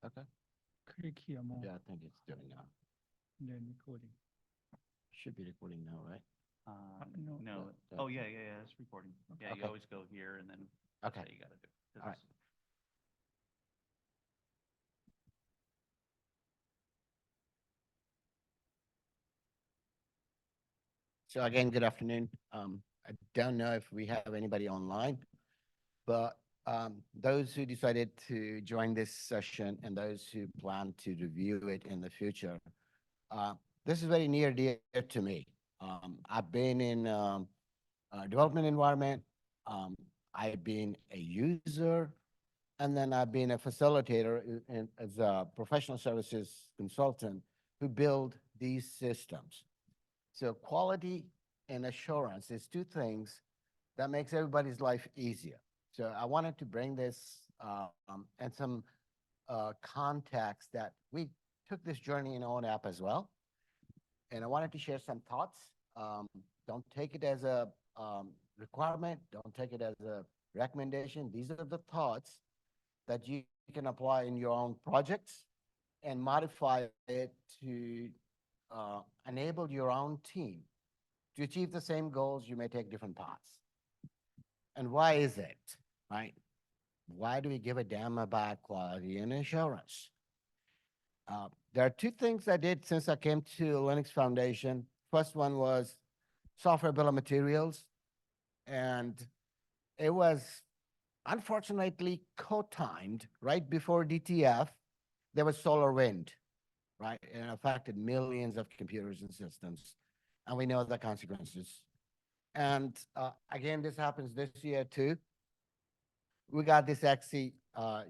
Okay. 클릭이야 뭐 Yeah, I think it's doing now. 네, recording. Should be recording now, right? No. No. That- Oh, yeah, yeah, yeah, it's recording. Yeah, you Okay. always go here and then that's Okay. how you gotta do. it, 'cause All right. it's- So again, good afternoon. I don't know if we have anybody online, but those who decided to join this session and those who plan to review it in the future, uh, this is very near dear to me. I've been in development environment. Um, I've been a user, and then I've been a facilitator as a professional services consultant who build these systems. So quality and assurance is two things that makes everybody's life easier. So I wanted to bring this and some context that we took this journey in ONAP as well. And I wanted to share some thoughts. Don't take it as a requirement. Don't take it as a recommendation. These are the thoughts that you can apply in your own projects and modify it to enable your own team to achieve the same goals. You may take different paths. And why is it, right? Why do we give a damn about quality and assurance? There are two things I did since I came to Linux Foundation. First one was software bill of materials, and it was unfortunately co-timed right before DTF. There was solar wind, right? And it affected millions of computers and systems, and we know the consequences. And again, this happens this year too. We got this XC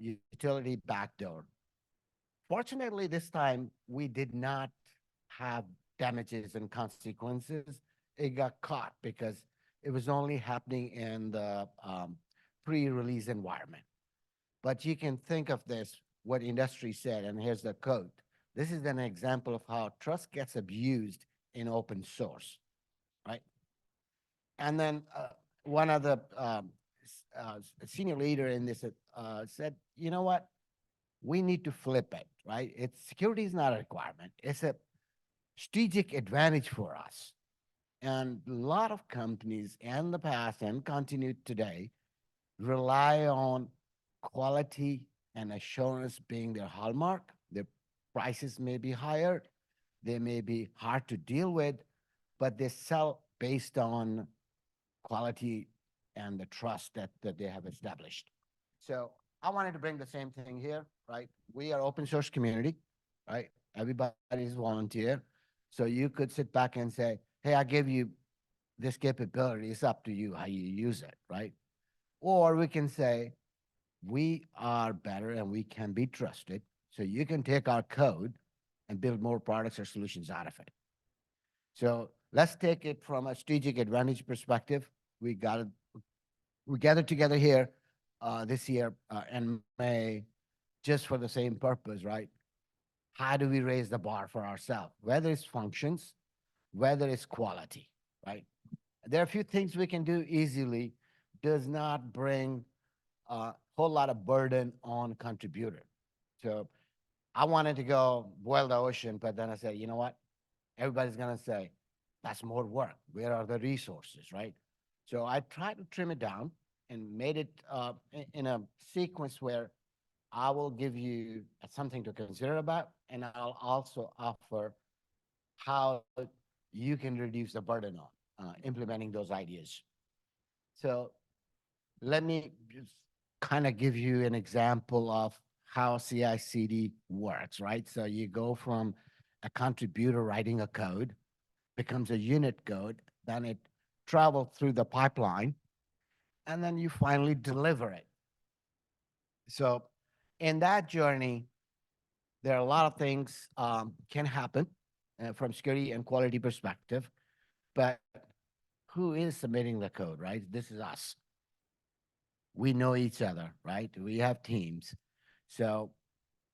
utility backdoor. Fortunately, this time we did not have damages and consequences. It got caught because it was only happening in the pre-release environment. But you can think of this, what industry said, and here's the code. This is an example of how trust gets abused in open source, right? And then one of the senior leader in this said, you know what? We need to flip it, right? It's security is not a requirement. It's a strategic advantage for us. And a lot of companies in the past and continue today rely on quality and assurance being their hallmark. Their prices may be higher, they may be hard to deal with, but they sell based on quality and the trust that they have established. So I wanted to bring the same thing here, right? We are open source community, right? Everybody is volunteer. So you could sit back and say, hey, I give you this capability. It's up to you how you use it, right? Or we can say, we are better and we can be trusted. So you can take our code and build more products or solutions out of it. So let's take it from a strategic advantage perspective. We gathered together here this year in May just for the same purpose, right? How do we raise the bar for ourselves, whether it's functions, whether it's quality, right? There are a few things we can do easily, does not bring a whole lot of burden on contributor. So I wanted to go boil the ocean, but then I said, you know what? Everybody's gonna say, that's more work. Where are the resources, right? So I tried to trim it down and made it in a sequence where I will give you something to consider about, and I'll also offer how you can reduce the burden on implementing those ideas. So let me just kind of give you an example of how CI/CD works, right? So you go from a contributor writing a code, becomes a unit code, then it travels through the pipeline, and then you finally deliver it. So in that journey, there are a lot of things can happen from security and quality perspective, but who is submitting the code, right? This is us. We know each other, right? We have teams. So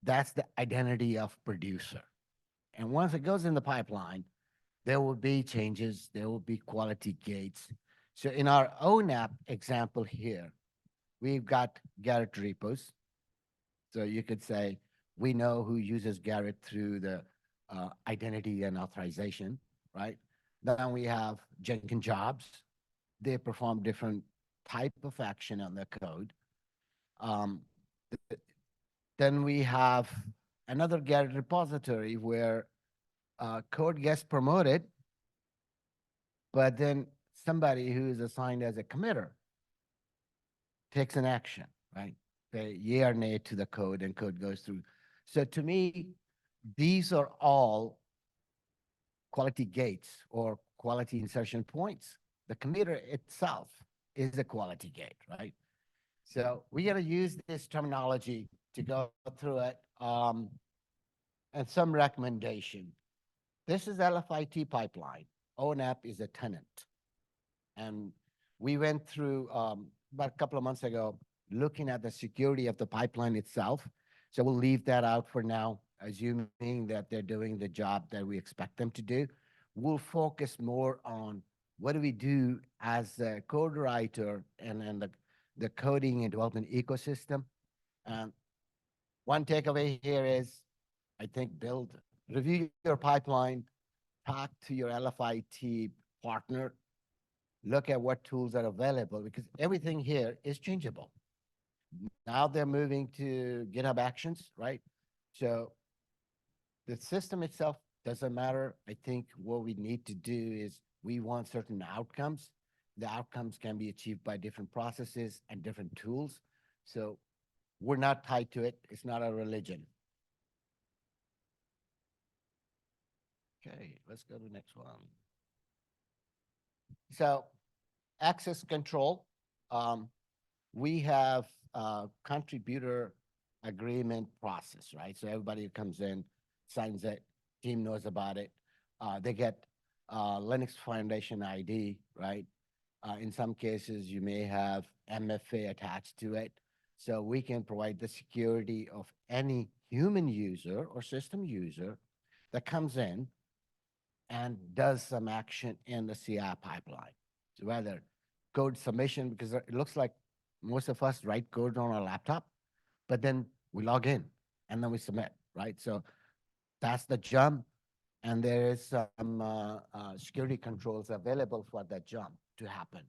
that's the identity of producer. And once it goes in the pipeline, there will be changes, there will be quality gates. So in our ONAP example here, we've got Garrett repos. So you could say We know who uses Garrett through the identity and authorization, right? Then we have Jenkins jobs. They perform different type of action on the code. Um, then we have another Garrett repository where code gets promoted, but then somebody who is assigned as a committer takes an action, right? They yea or nay to the code and code goes through. So to me, these are all quality gates or quality insertion points. The committer itself is a quality gate, right? So we got to use this terminology to go through it. And some recommendation. This is LFIT pipeline. ONAP is a tenant. And we went through about a couple of months ago looking at the security of the pipeline itself. So we'll leave that out for now, assuming that they're doing the job that we expect them to do. We'll focus more on what do we do as a code writer and the coding and development ecosystem. And one takeaway here is, I think, review your pipeline, talk to your LFIT partner, look at what tools are available because everything here is changeable. Now they're moving to GitHub Actions, right? So the system itself doesn't matter. I think what we need to do is we want certain outcomes. The outcomes can be achieved by different processes and different tools. So we're not tied to it. It's not a religion. Okay, let's go to the next one. So access control, we have a contributor agreement process, right? So everybody who comes in, signs it, team knows about it. They get Linux Foundation ID, right? In some cases, you may have MFA attached to it. So we can provide the security of any human user or system user that comes in and does some action in the CI pipeline. So whether code submission, because it looks like most of us write code on our laptop, but then we log in and then we submit, right? So that's the jump. And there is some security controls available for that jump to happen.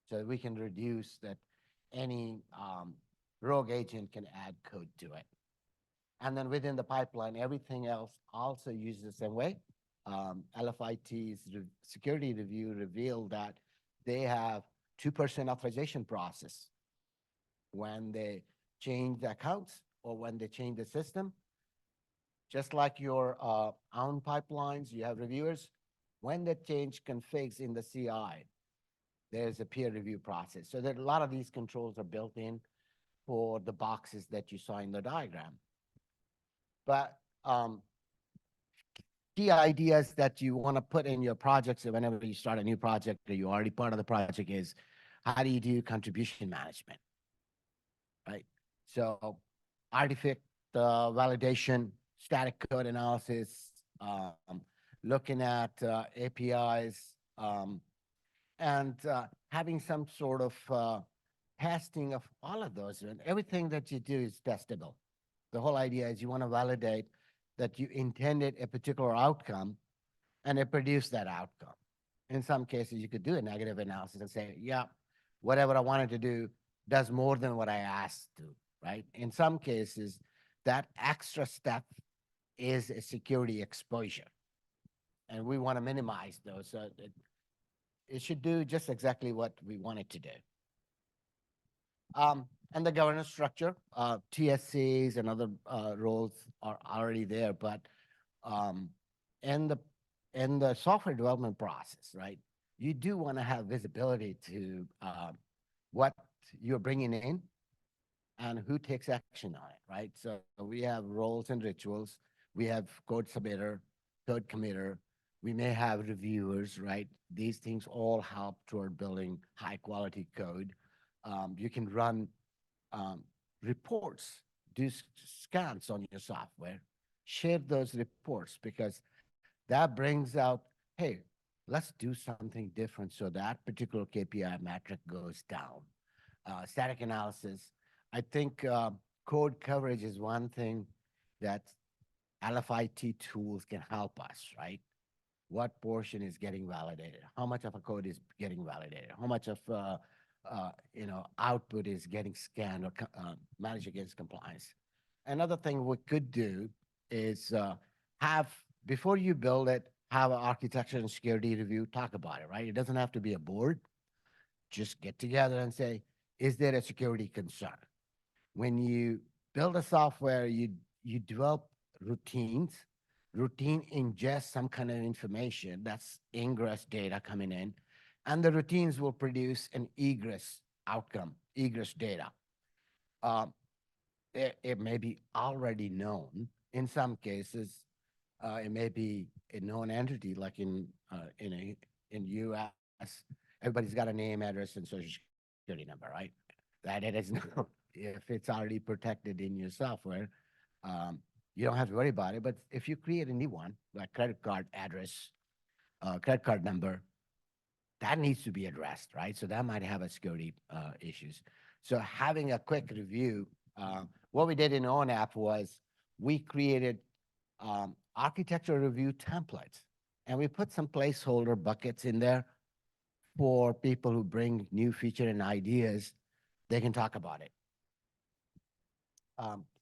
So we can reduce that any rogue agent can add code to it. And then within the pipeline, everything else also uses the same way. LFIT's security review revealed that they have 2% authorization process when they change the accounts or when they change the system. Just like your own pipelines, you have reviewers. When they change configs in the CI, there's a peer review process. So that a lot of these controls are built in for the boxes that you saw in the diagram. But key ideas that you want to put in your projects whenever you start a new project or you're already part of the project is how do you do contribution management, right? So artifact validation, static code analysis, looking at APIs, and having some sort of testing of all of those. And everything that you do is testable. The whole idea is you want to validate that you intended a particular outcome and it produced that outcome. In some cases, you could do a negative analysis and say, yeah, whatever I wanted to do does more than what I asked to, right? In some cases, that extra step is a security exposure. And we want to minimize those. So it should do just exactly what we want it to do. And the governance structure, TSCs and other roles are already there, but in the software development process, right, you do want to have visibility to what you're bringing in and who takes action on it, right? So we have roles and rituals. We have code submitter, code committer. We may have reviewers, right? These things all help toward building high quality code. You can run reports, do scans on your software, share those reports because that brings out, hey, let's do something different so that particular KPI metric goes down. Static analysis. I think code coverage is one thing that LFIT tools can help us, right? What portion is getting validated? How much of a code is getting validated? How much of output is getting scanned or managed against compliance? Another thing we could do is have before you build it, have an architecture and security review. Talk about it, right? It doesn't have to be a board. Just get together and say, is there a security concern? When you build a software, you develop routines. Routine ingests some kind of information that's ingress data coming in, and the routines will produce an egress outcome, egress data. Um, it may be already known. In some cases, it may be a known entity, like in U.S. Everybody's got a name, address, and social security number, right? That it is known. If it's already protected in your software, um, you don't have to worry about it. But if you create a new one, like credit card address, credit card number, that needs to be addressed, right? So that might have a security issues. So having a quick review, what we did in ONAP was we created architecture review templates, and we put some placeholder buckets in there for people who bring new feature and ideas. They can talk about it.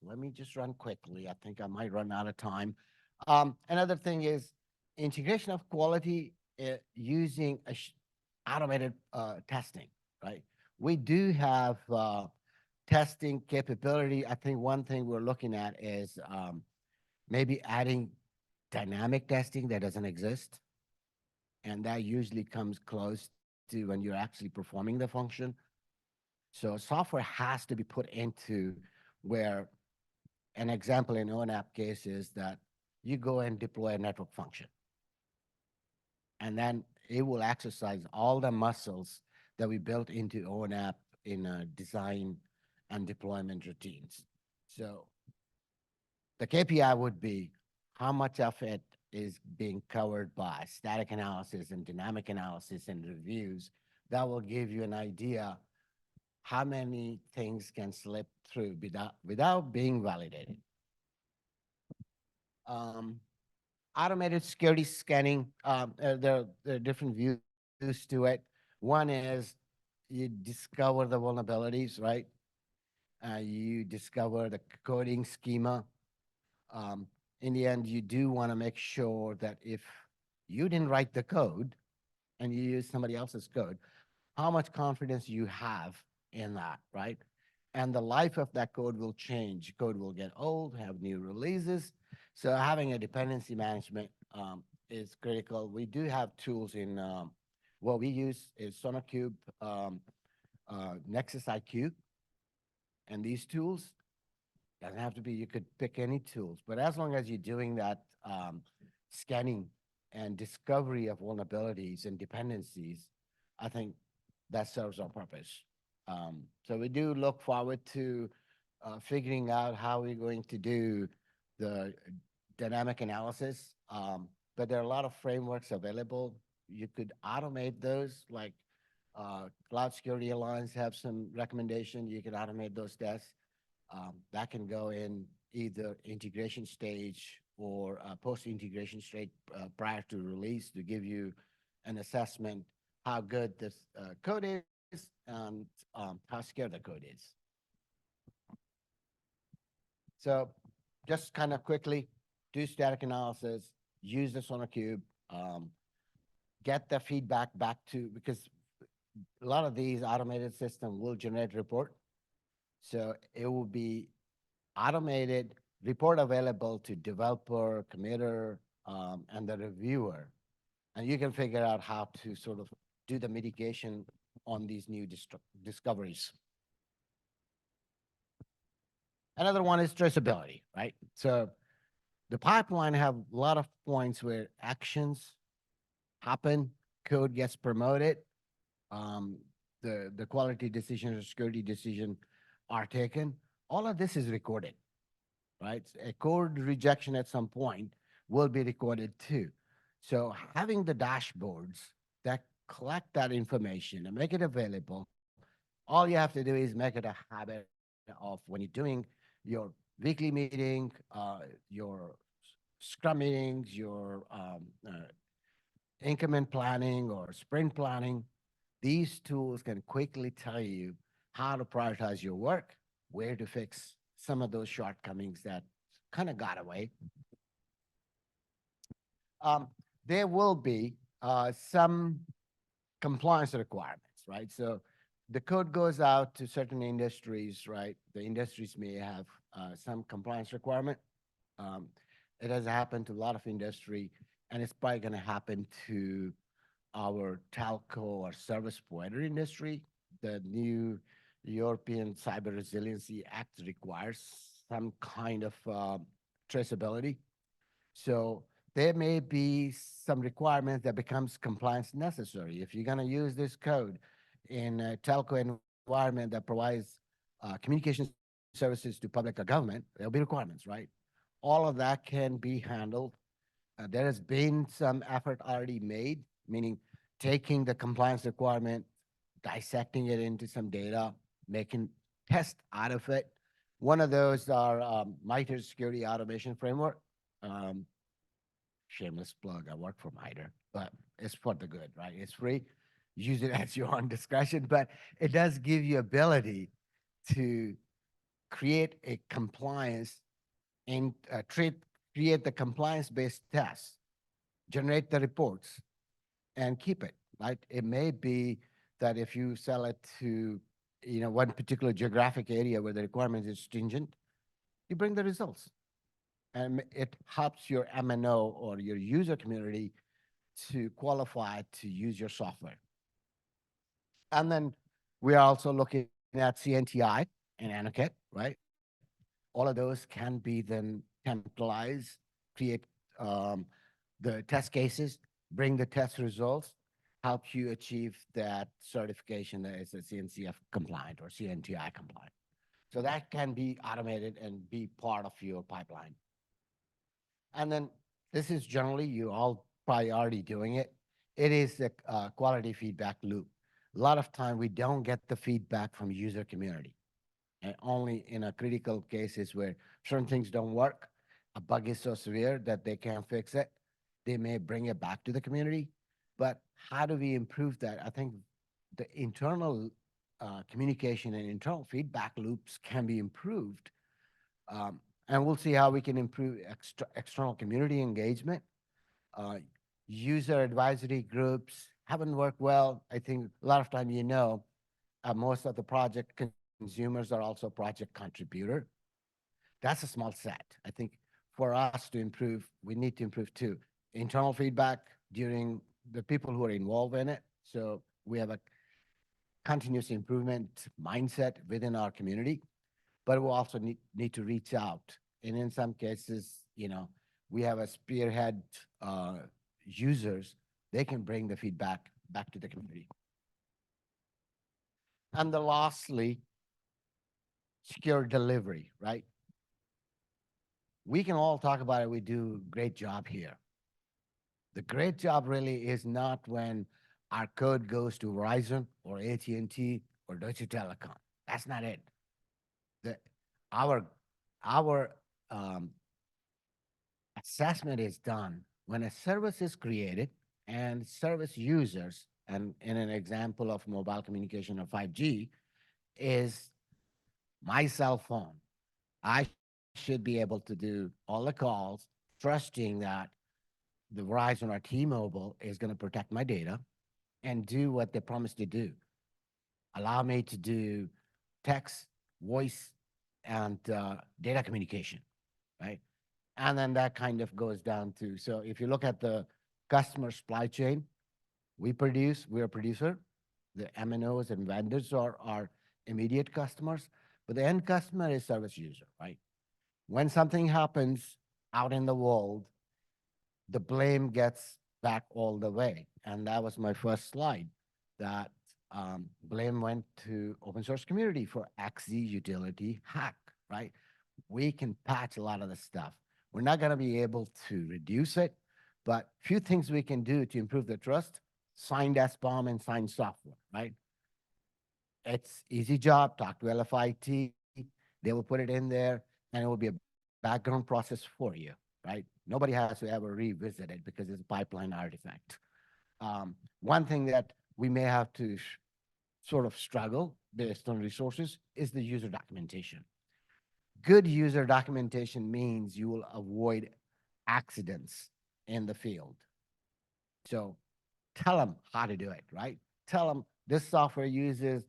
Let me just run quickly. I think I might run out of time. Another thing is integration of quality using automated testing, right? We do have testing capability. I think one thing we're looking at is maybe adding dynamic testing that doesn't exist. And that usually comes close to when you're actually performing the function. So software has to be put into where an example in ONAP case is that you go and deploy a network function. And then it will exercise all the muscles that we built into ONAP in design and deployment routines. So the KPI would be how much of it is being covered by static analysis and dynamic analysis and reviews. That will give you an idea how many things can slip through without being validated. Automated security scanning, there are different views to it. One is you discover the vulnerabilities, right? You discover the coding schema. In the end, you do want to make sure that if you didn't write the code and you use somebody else's code, how much confidence you have in that, right? And the life of that code will change. Code will get old, have new releases. So having a dependency management is critical. We do have tools in what we use is SonarQube, Nexus IQ, and these tools doesn't have to be. You could pick any tools, but as long as you're doing that scanning and discovery of vulnerabilities and dependencies, I think that serves our purpose. So we do look forward to figuring out how we're going to do the dynamic analysis. But there are a lot of frameworks available. You could automate those, like Cloud Security Alliance have some recommendation. You can automate those tests. That can go in either integration stage or post-integration stage prior to release to give you an assessment how good this code is and how secure the code is. So just kind of quickly do static analysis, use the SonarQube, get the feedback back to, because a lot of these automated systems will generate report. So it will be automated report available to developer, committer, and the reviewer. And you can figure out how to sort of do the mitigation on these new discoveries. Another one is traceability, right? So the pipeline have a lot of points where actions happen, code gets promoted, the quality decision or security decision are taken. All of this is recorded, right? A code rejection at some point will be recorded too. So having the dashboards that collect that information and make it available, all you have to do is make it a habit of when you're doing your weekly meeting, your scrum meetings, your increment planning or sprint planning. These tools can quickly tell you how to prioritize your work, where to fix some of those shortcomings that kind of got away. Um, there will be some compliance requirements, right? So the code goes out to certain industries, right? The industries may have some compliance requirement. Um, it has happened to a lot of industry, and it's probably going to happen to our telco or service provider industry. The new European Cyber Resiliency Act requires some kind of traceability. So there may be some requirements that becomes compliance necessary. If you're going to use this code in a telco environment that provides communication services to public or government, there'll be requirements, right? All of that can be handled. There has been some effort already made, meaning taking the compliance requirement, dissecting it into some data, making tests out of it. One of those are MITRE Security Automation Framework. Um, Shameless plug, I work for MITRE, but it's for the good, right? It's free. Use it at your own discretion, but it does give you ability to create a compliance and create the compliance-based tests, generate the reports, and keep it, right? It may be that if you sell it to, one particular geographic area where the requirement is stringent, you bring the results. And it helps your MNO or your user community to qualify to use your software. And then we are also looking at CNTI and ANOCET, right? All of those can be then templarized, create the test cases, bring the test results, help you achieve that certification that is a CNCF compliant or CNTI compliant. So that can be automated and be part of your pipeline. And then this is generally, you all probably already doing it. It is a quality feedback loop. A lot of time we don't get the feedback from user community. And only in a critical cases where certain things don't work, a bug is so severe that they can't fix it, they may bring it back to the community. But how do we improve that? I think the internal communication and internal feedback loops can be improved. And we'll see how we can improve external community engagement. Uh, User advisory groups haven't worked well. I think a lot of time, most of the project consumers are also project contributor. That's a small set. I think for us to improve, we need to improve too. Internal feedback during the people who are involved in it. So we have a continuous improvement mindset within our community, but we also need to reach out. And in some cases, we have a spearhead users, they can bring the feedback back to the community. And then lastly, secure delivery, right? We can all talk about it. We do a great job here. The great job really is not when our code goes to Verizon or AT&T or Deutsche Telekom. That's not it. The, our um, assessment is done when a service is created and service users, and in an example of mobile communication or 5G, is my cell phone. I should be able to do all the calls, trusting that the Verizon or T-Mobile is going to protect my data and do what they promised to do. Allow me to do text, voice, and data communication, right? And then that kind of goes down to, so if you look at the customer supply chain, we're a producer. The MNOs and vendors are our immediate customers, but the end customer is service user, right? When something happens out in the world, the blame gets back all the way. And that was my first slide, that blame went to open source community for XZ utility hack, right? We can patch a lot of the stuff. We're not going to be able to reduce it, but few things we can do to improve the trust: signed SBOM and signed software, right? It's easy job. Talk to LFIT. They will put it in there, and it will be a background process for you, right? Nobody has to ever revisit it because it's a pipeline artifact. One thing that we may have to sort of struggle based on resources is the user documentation. Good user documentation means you will avoid accidents in the field. So tell them how to do it, right? Tell them this software uses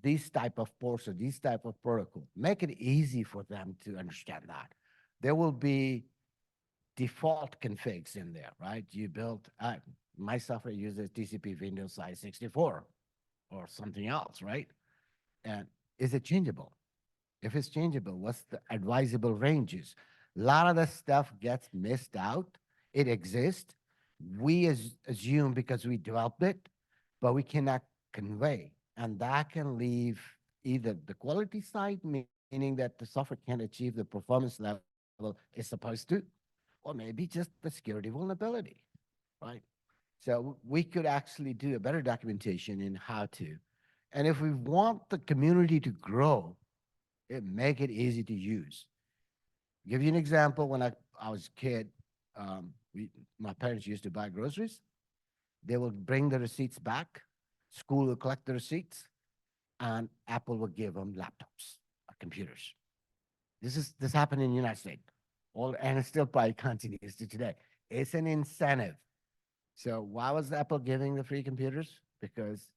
these type of ports or these type of protocol. Make it easy for them to understand that. There will be default configs in there, right? You built, my software uses TCP Windows size 64 or something else, right? And is it changeable? If it's changeable, what's the advisable ranges? A lot of the stuff gets missed out. It exists. We assume because we developed it, but we cannot convey. And that can leave either the quality side, meaning that the software can't achieve the performance level it's supposed to, or maybe just the security vulnerability, right? So we could actually do a better documentation in how to. And if we want the community to grow, make it easy to use. Give you an example. When I was a kid, my parents used to buy groceries. They would bring the receipts back. School would collect the receipts, and Apple would give them laptops, computers. This happened in the United States, and it still probably continues to today. It's an incentive. So why was Apple giving the free computers? Because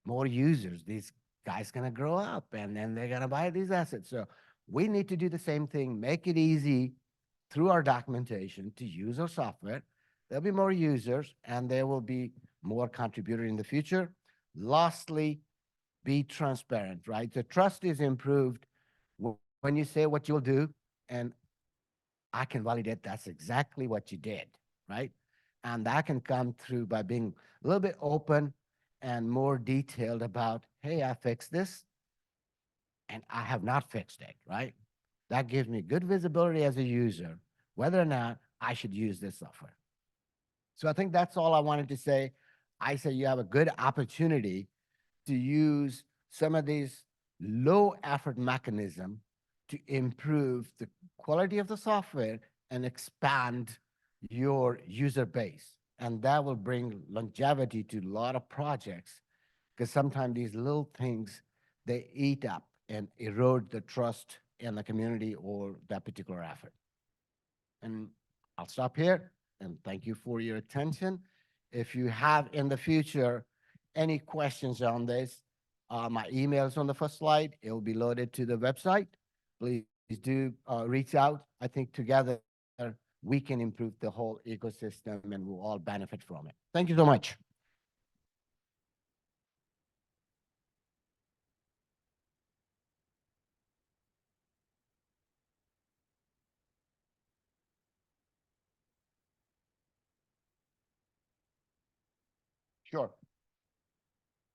more users, these guys gonna grow up and then they're gonna buy these assets. So we need to do the same thing, make it easy through our documentation to use our software. There'll be more users and there will be more contributor in the future. Lastly, be transparent, right? The trust is improved when you say what you'll do, and I can validate that's exactly what you did, right? And that can come through by being a little bit open and more detailed about, hey, I fixed this and I have not fixed it, right? That gives me good visibility as a user, whether or not I should use this software. So I think that's all I wanted to say. I say you have a good opportunity to use some of these low effort mechanism to improve the quality of the software and expand your user base. And that will bring longevity to a lot of projects because sometimes these little things, they eat up and erode the trust in the community or that particular effort. And I'll stop here and thank you for your attention. If you have in the future any questions on this, my email is on the first slide. It will be loaded to the website. Please do reach out. I think together we can improve the whole ecosystem and we'll all benefit from it. Thank you so much. Sure.